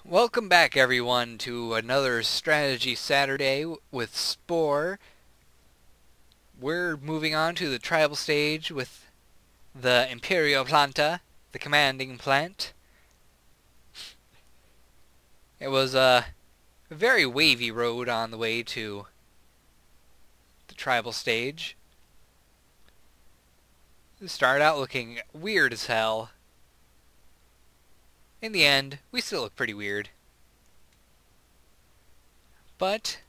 Welcome back everyone to another Strategy Saturday with Spore. We're moving on to the tribal stage with the Imperio Planta, the commanding plant. It was a very wavy road on the way to the tribal stage. It started out looking weird as hell. In the end, we still look pretty weird. But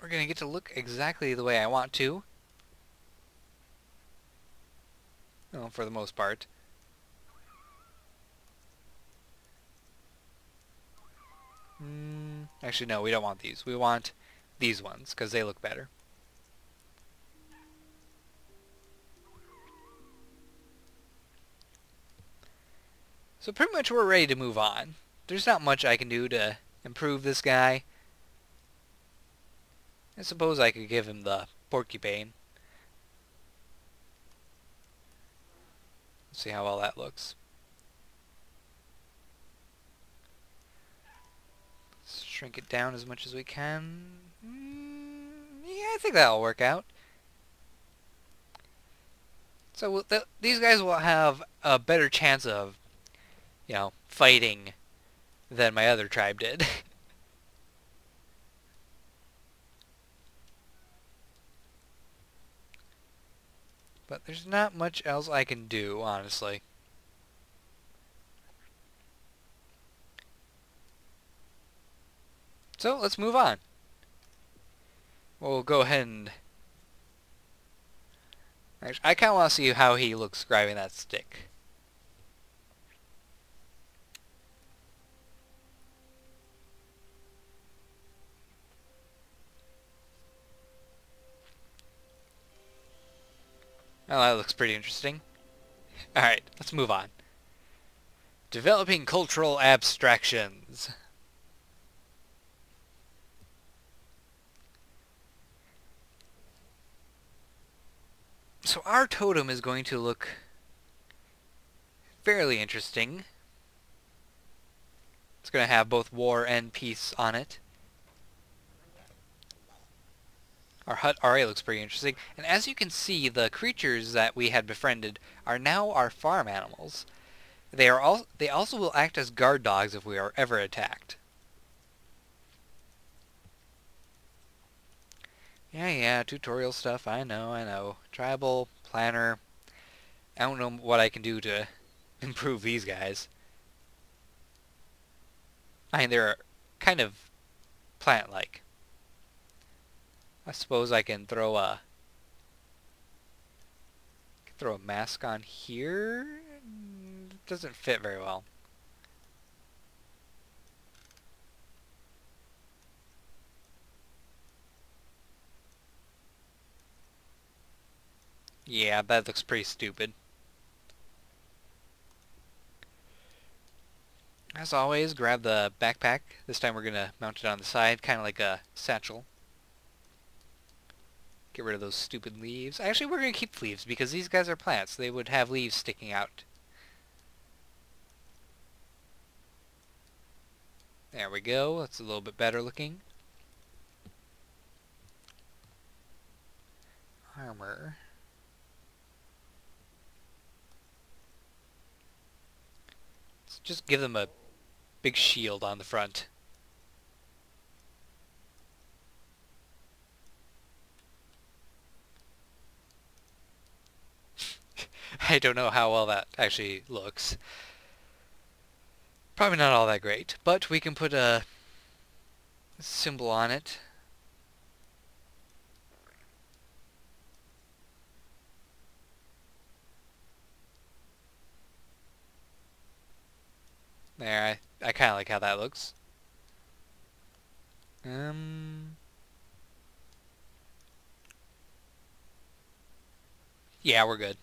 we're going to get to look exactly the way I want to. Well, for the most part. Actually, no, we don't want these. We want these ones, because they look better. So pretty much we're ready to move on. There's not much I can do to improve this guy. I suppose I could give him the porcupine. Let's see how well that looks. Let's shrink it down as much as we can. Yeah, I think that'll work out. So these guys will have a better chance of, fighting than my other tribe did. But there's not much else I can do, honestly. So let's move on. We'll go ahead and... Actually, I kind of want to see how he looks grabbing that stick. Oh, that looks pretty interesting. Alright, let's move on. Developing cultural abstractions. So our totem is going to look fairly interesting. It's going to have both war and peace on it. Our hut already looks pretty interesting. And as you can see, the creatures that we had befriended are now our farm animals. They also will act as guard dogs if we are ever attacked. Yeah, tutorial stuff, I know. Tribal, planner. I don't know what I can do to improve these guys. I mean, they're kind of plant-like. I suppose I can throw a mask on here. It doesn't fit very well. Yeah, that looks pretty stupid. As always, grab the backpack. This time we're gonna mount it on the side, kind of like a satchel. Get rid of those stupid leaves. Actually, we're going to keep leaves because these guys are plants. They would have leaves sticking out. There we go. That's a little bit better looking. Armor. Let's just give them a big shield on the front. I don't know how well that actually looks. Probably not all that great, but we can put a symbol on it. There, I kind of like how that looks. Yeah, we're good.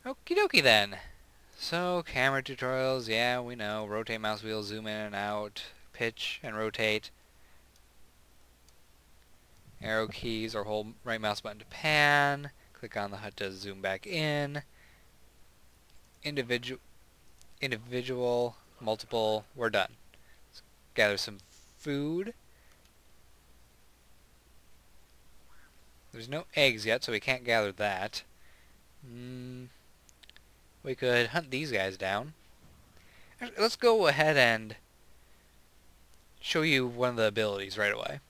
Okie dokie then. So, camera tutorials, yeah, we know. Rotate mouse wheel, zoom in and out. pitch and rotate. Arrow keys or hold right mouse button to pan. Click on the HUD to zoom back in. Individual, multiple, we're done. Let's gather some food. There's no eggs yet, so we can't gather that. We could hunt these guys down. Actually, let's go ahead and show you one of the abilities right away.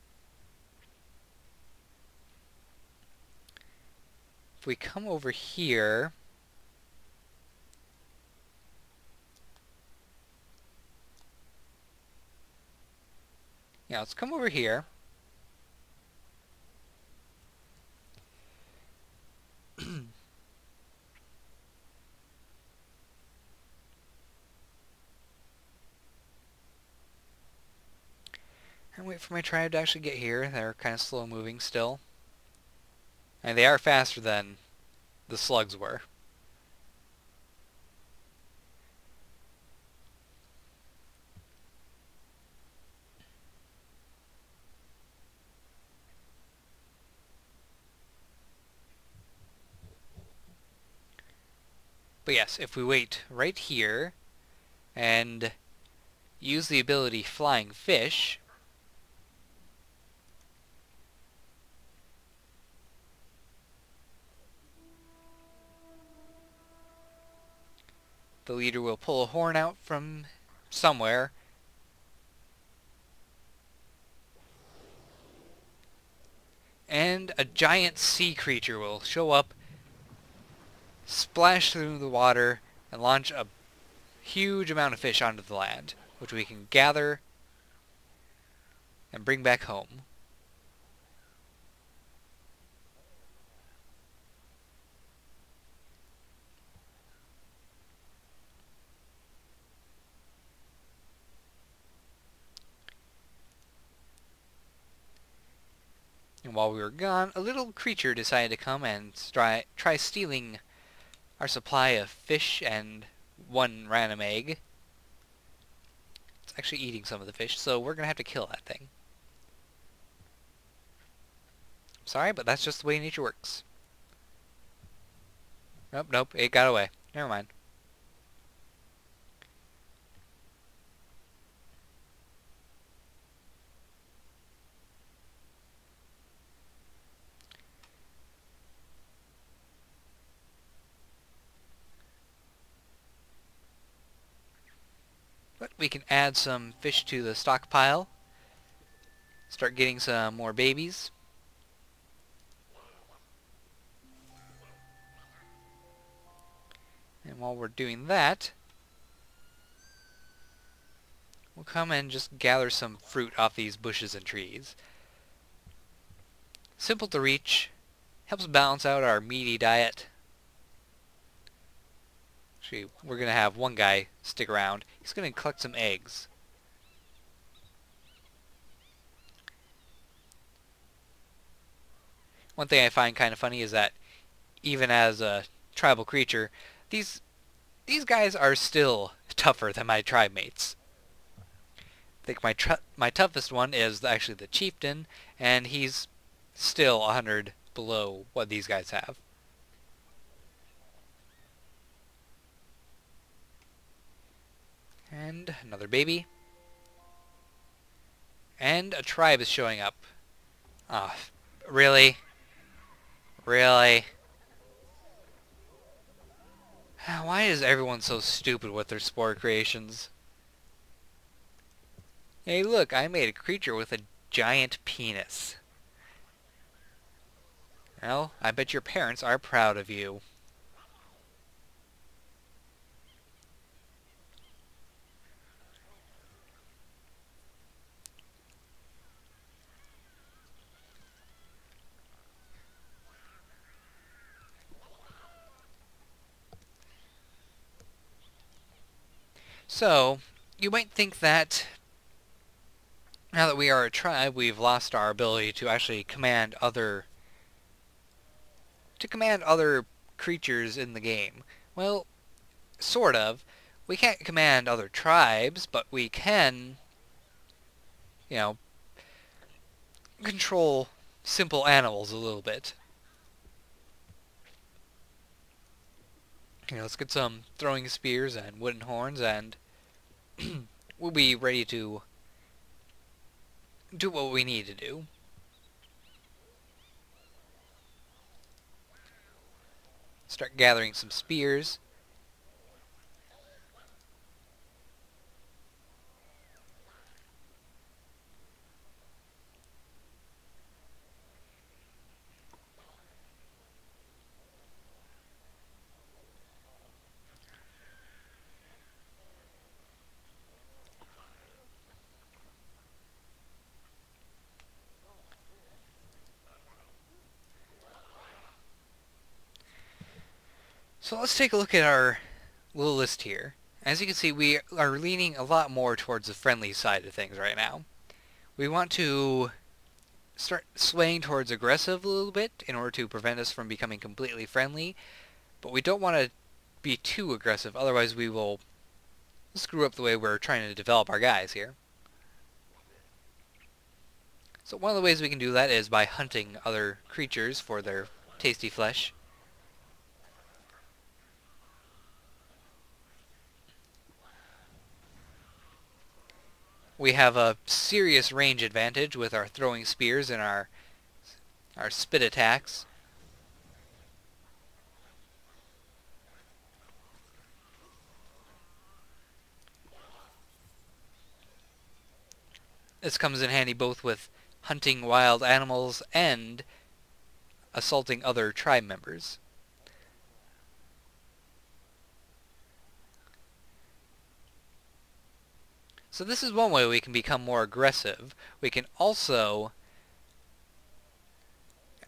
If we come over here, let's come over here. And wait for my tribe to actually get here. They're kind of slow moving still. And they are faster than the slugs were. But yes, if we wait right here and use the ability Flying Fish, the leader will pull a horn out from somewhere and a giant sea creature will show up, splash through the water, and launch a huge amount of fish onto the land, which we can gather and bring back home. And while we were gone, a little creature decided to come and try stealing our supply of fish and one random egg. It's actually eating some of the fish, so we're going to have to kill that thing. Sorry, but that's just the way nature works. Nope, it got away. Never mind. But we can add some fish to the stockpile. Start getting some more babies. And while we're doing that, we'll come and just gather some fruit off these bushes and trees. Simple to reach, helps balance out our meaty diet. Actually, we're going to have one guy stick around. He's going to collect some eggs. One thing I find kind of funny is that even as a tribal creature, these guys are still tougher than my tribe mates. I think my toughest one is actually the chieftain, and he's still 100 below what these guys have. And another baby. And a tribe is showing up. Ah, really? Really? Why is everyone so stupid with their spore creations? Hey look, I made a creature with a giant penis. Well, I bet your parents are proud of you. So, you might think that now that we are a tribe, we've lost our ability to actually command other creatures in the game. Well, sort of. We can't command other tribes, but we can you know, control simple animals a little bit. Let's get some throwing spears and wooden horns, and we'll be ready to do what we need to do. Start gathering some spears. So let's take a look at our little list here. As you can see, we are leaning a lot more towards the friendly side of things right now. We want to start swaying towards aggressive a little bit in order to prevent us from becoming completely friendly, but we don't want to be too aggressive, otherwise we will screw up the way we're trying to develop our guys here. So one of the ways we can do that is by hunting other creatures for their tasty flesh. We have a serious range advantage with our throwing spears and our spit attacks. This comes in handy both with hunting wild animals and assaulting other tribe members. So this is one way we can become more aggressive. We can also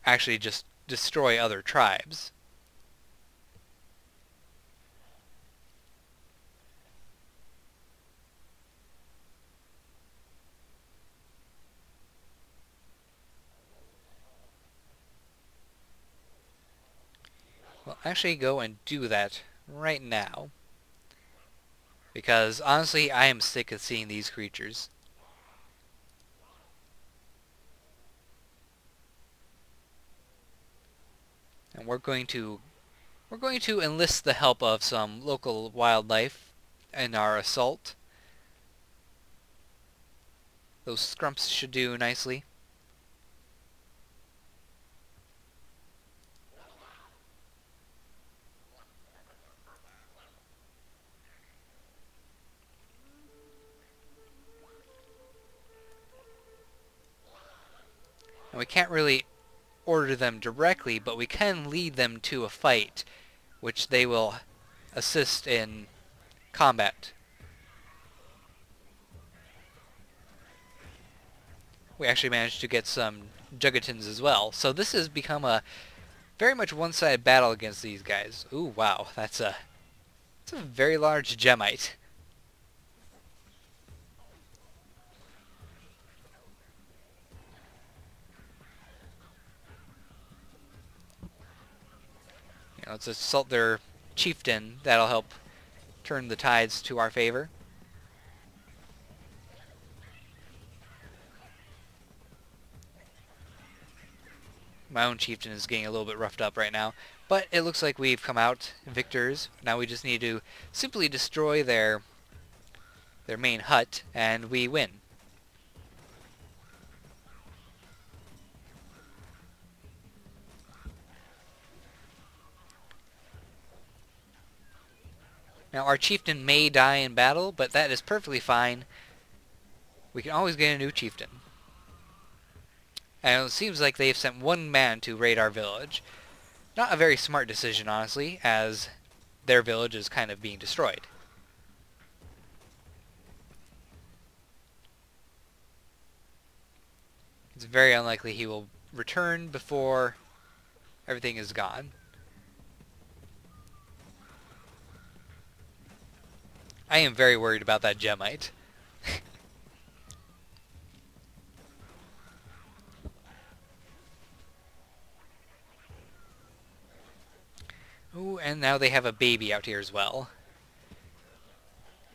actually just destroy other tribes. We'll actually go and do that right now, because honestly I am sick of seeing these creatures. And we're going to enlist the help of some local wildlife in our assault. Those scrumps should do nicely. And we can't really order them directly, but we can lead them to a fight, which they will assist in combat. We actually managed to get some Juggatons as well, so this has become a very much one-sided battle against these guys. Ooh, wow, that's a very large Gemite. Let's assault their chieftain. That'll help turn the tides to our favor. My own chieftain is getting a little bit roughed up right now, but it looks like we've come out victors. Now we just need to simply destroy their main hut, and we win. Now our chieftain may die in battle, but that is perfectly fine. We can always get a new chieftain. And it seems like they've sent one man to raid our village. Not a very smart decision, honestly, as their village is kind of being destroyed. It's very unlikely he will return before everything is gone. I am very worried about that Gemite. Ooh, and now they have a baby out here as well.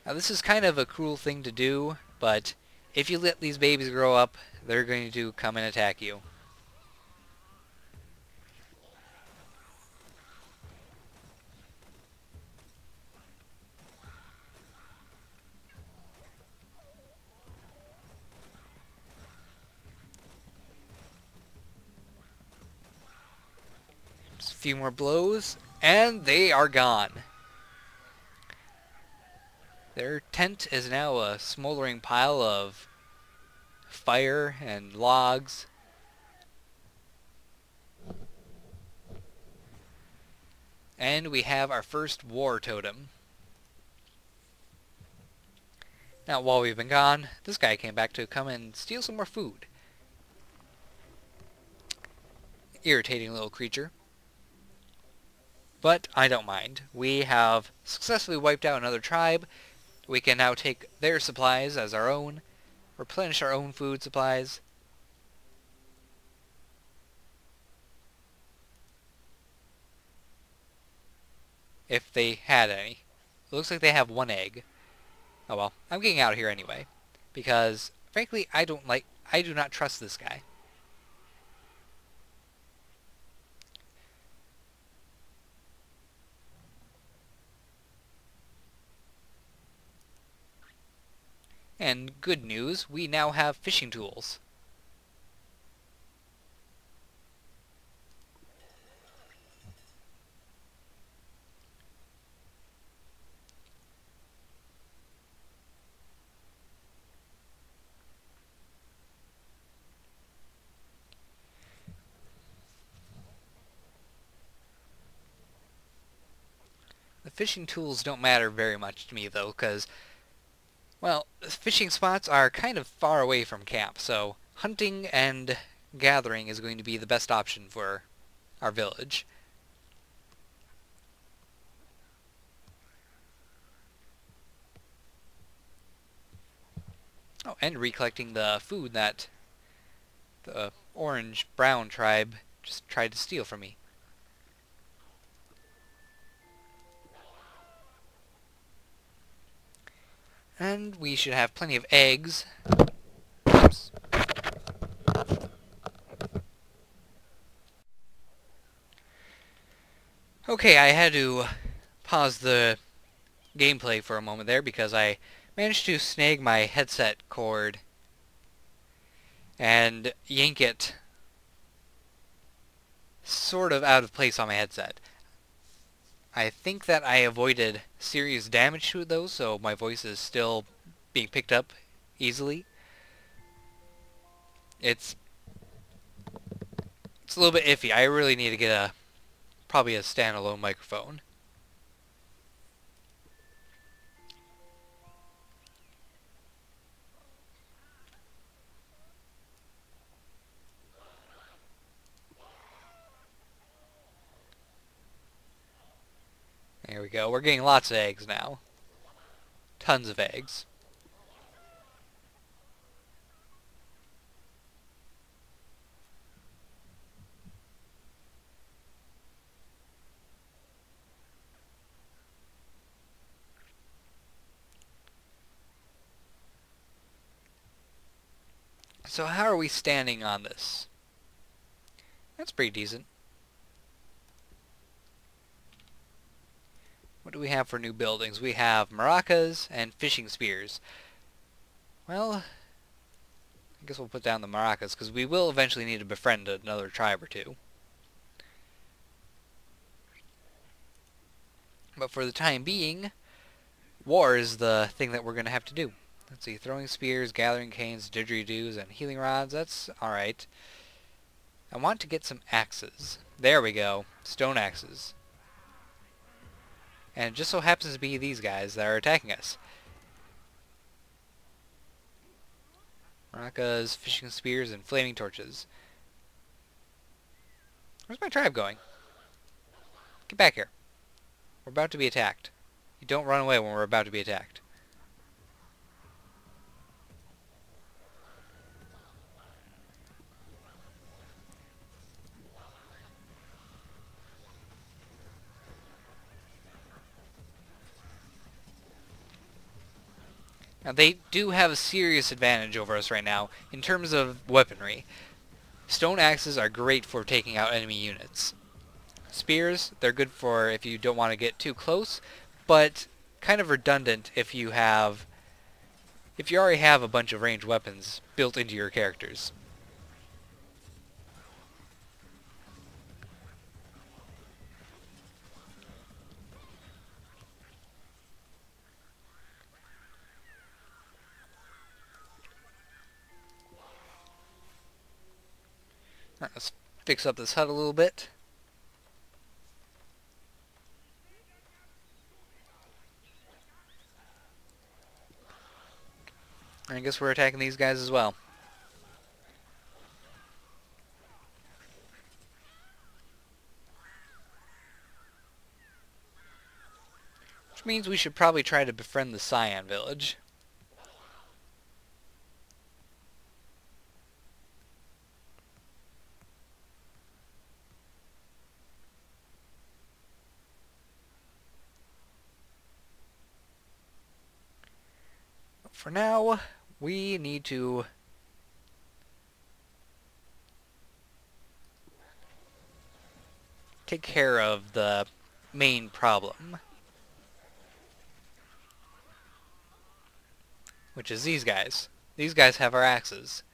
Now this is kind of a cruel thing to do, but if you let these babies grow up, they're going to come and attack you. Just a few more blows, and they are gone. Their tent is now a smoldering pile of fire and logs. And we have our first war totem. Now, while we've been gone, this guy came back to come and steal some more food. Irritating little creature. But I don't mind. We have successfully wiped out another tribe. We can now take their supplies as our own, replenish our own food supplies. If they had any. It looks like they have one egg. Oh well, I'm getting out of here anyway. Because, frankly, I do not trust this guy. And good news, we now have fishing tools. The fishing tools don't matter very much to me though, because, well, fishing spots are kind of far away from camp, so hunting and gathering is going to be the best option for our village. Oh, and recollecting the food that the orange-brown tribe just tried to steal from me. And we should have plenty of eggs. Oops. Okay, I had to pause the gameplay for a moment there because I managed to snag my headset cord and yank it sort of out of place on my headset. I think that I avoided serious damage to it though, so my voice is still being picked up easily. It's a little bit iffy. I really need to get probably a standalone microphone. There we go. We're getting lots of eggs now. Tons of eggs. So how are we standing on this? That's pretty decent. What do we have for new buildings? We have maracas and fishing spears. Well, I guess we'll put down the maracas, because we will eventually need to befriend another tribe or two. But for the time being, war is the thing that we're going to have to do. Let's see, throwing spears, gathering canes, didgeridoos, and healing rods, that's alright. I want to get some axes. There we go, stone axes. And it just so happens to be these guys that are attacking us. Maracas, fishing spears, and flaming torches. Where's my tribe going? Get back here. We're about to be attacked. You don't run away when we're about to be attacked. Now, they do have a serious advantage over us right now in terms of weaponry. Stone axes are great for taking out enemy units. Spears, they're good for if you don't want to get too close, but kind of redundant if you already have a bunch of ranged weapons built into your characters. Let's fix up this hut a little bit. And I guess we're attacking these guys as well. Which means we should probably try to befriend the Cyan village. For now, we need to take care of the main problem, which is these guys. These guys have our axes.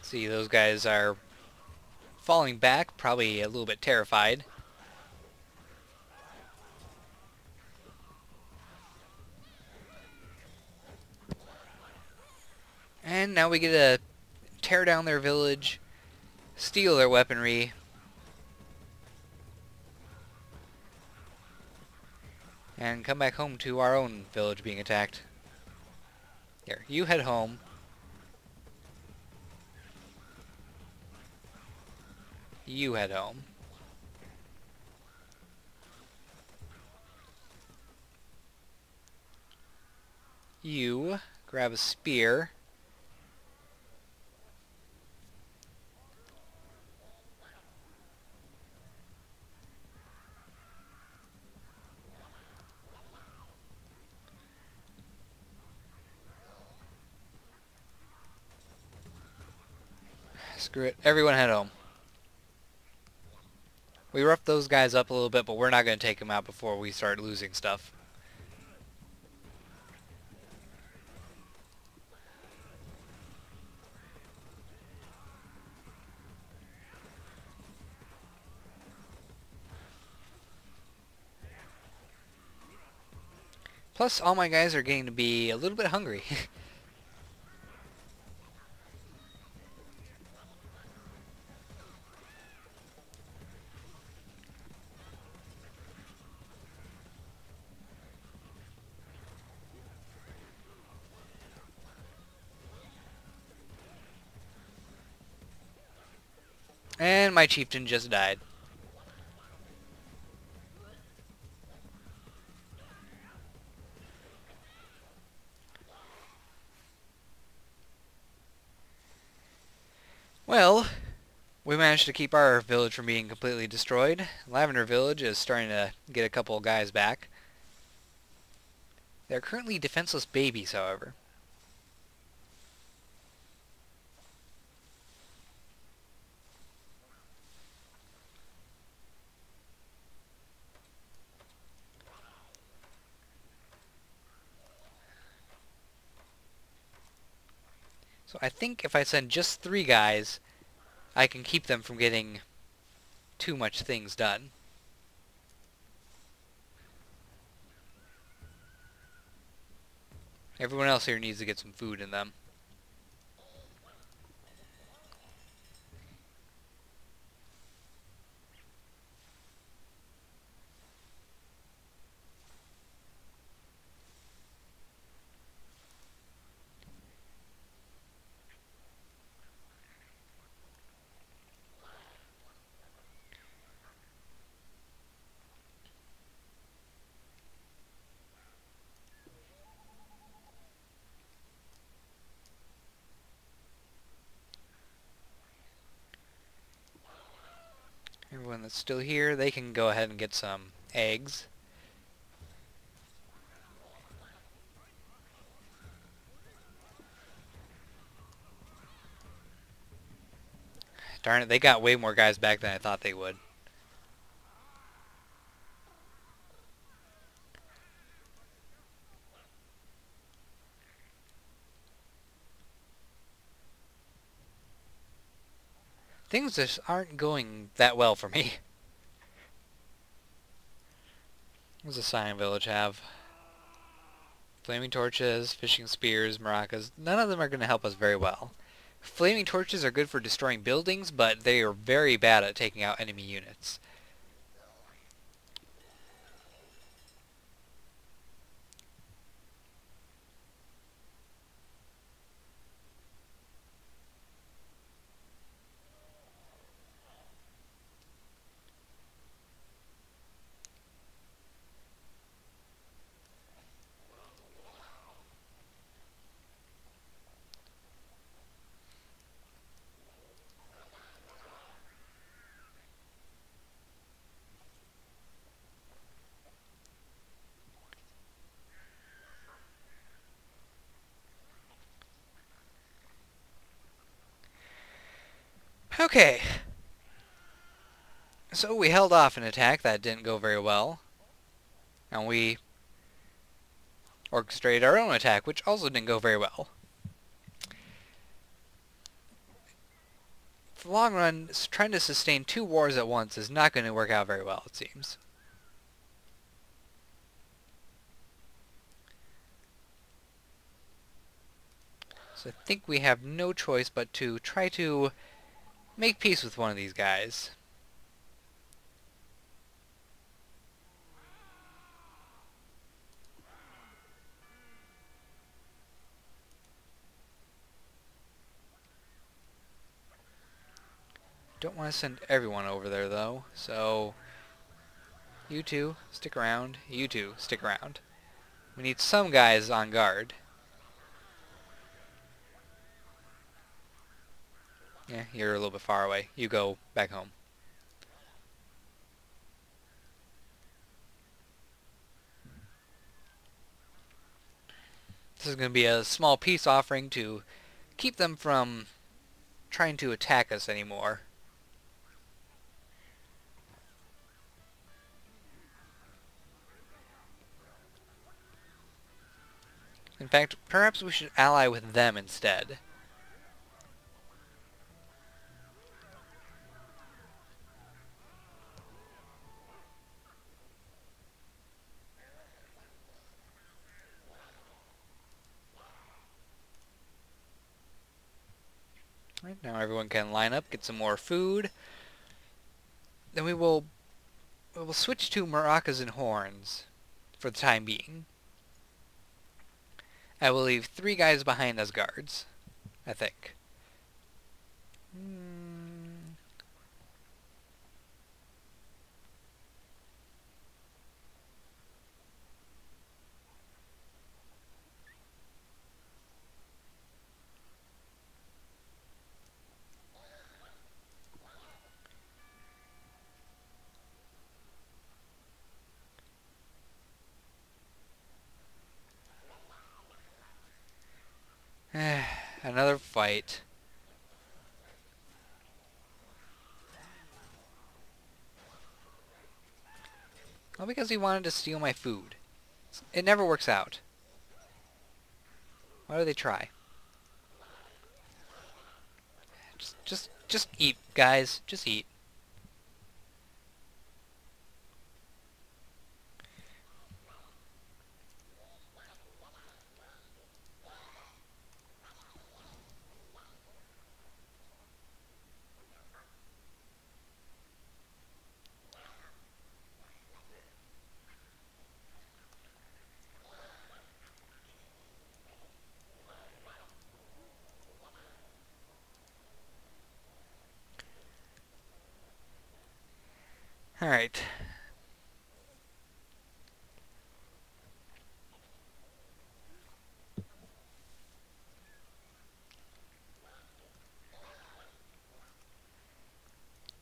See, those guys are falling back, probably a little bit terrified. And now we get to tear down their village, steal their weaponry, and come back home to our own village being attacked. Here, you head home. You head home. You grab a spear. Screw it. Everyone head home. We roughed those guys up a little bit, but we're not going to take them out before we start losing stuff. Plus, all my guys are getting to be a little bit hungry. And my chieftain just died. Well, we managed to keep our village from being completely destroyed. Lavender Village is starting to get a couple of guys back. They're currently defenseless babies, however. So I think if I send just 3 guys, I can keep them from getting too much things done. Everyone else here needs to get some food in them. Everyone that's still here, they can go ahead and get some eggs. Darn it, they got way more guys back than I thought they would. Things just aren't going that well for me. What does the Cyan Village have? Flaming torches, fishing spears, maracas. None of them are going to help us very well. Flaming torches are good for destroying buildings, but they are very bad at taking out enemy units. Okay. So we held off an attack that didn't go very well. And we orchestrated our own attack, which also didn't go very well. For the long run, trying to sustain 2 wars at once is not going to work out very well, it seems. So I think we have no choice but to try to make peace with one of these guys. Don't want to send everyone over there though, so you two stick around, you two stick around. We need some guys on guard. Yeah, you're a little bit far away. You go back home. This is going to be a small peace offering to keep them from trying to attack us anymore. In fact, perhaps we should ally with them instead. Right, now everyone can line up, get some more food. Then we will switch to maracas and horns for the time being. I will leave 3 guys behind as guards, I think. Another fight. All because he wanted to steal my food. It never works out. Why do they try? Just eat, guys. Just eat. Alright.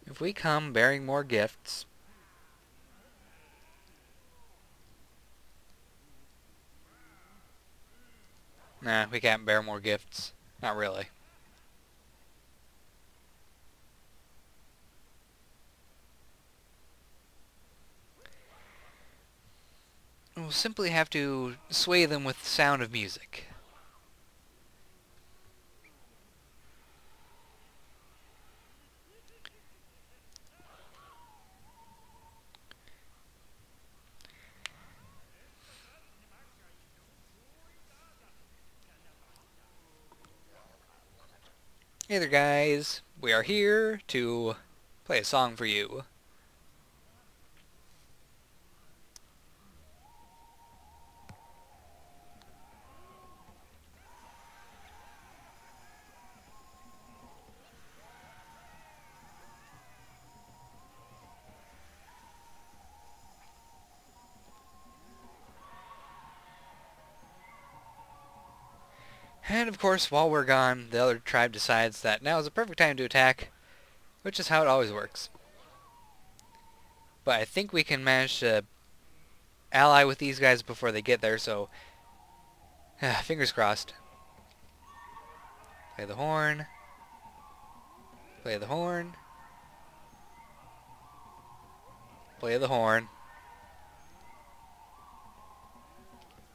If if we come bearing more gifts... Nah, we can't bear more gifts. Not really. We'll simply have to sway them with the sound of music. Hey there guys, we are here to play a song for you. And of course, while we're gone, the other tribe decides that now is the perfect time to attack, which is how it always works. But I think we can manage to ally with these guys before they get there, so fingers crossed. Play the horn. Play the horn. Play the horn.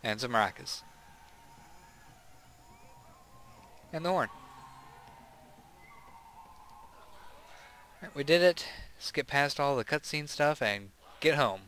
And some maracas. And the horn. We did it. Skip past all the cutscene stuff and get home.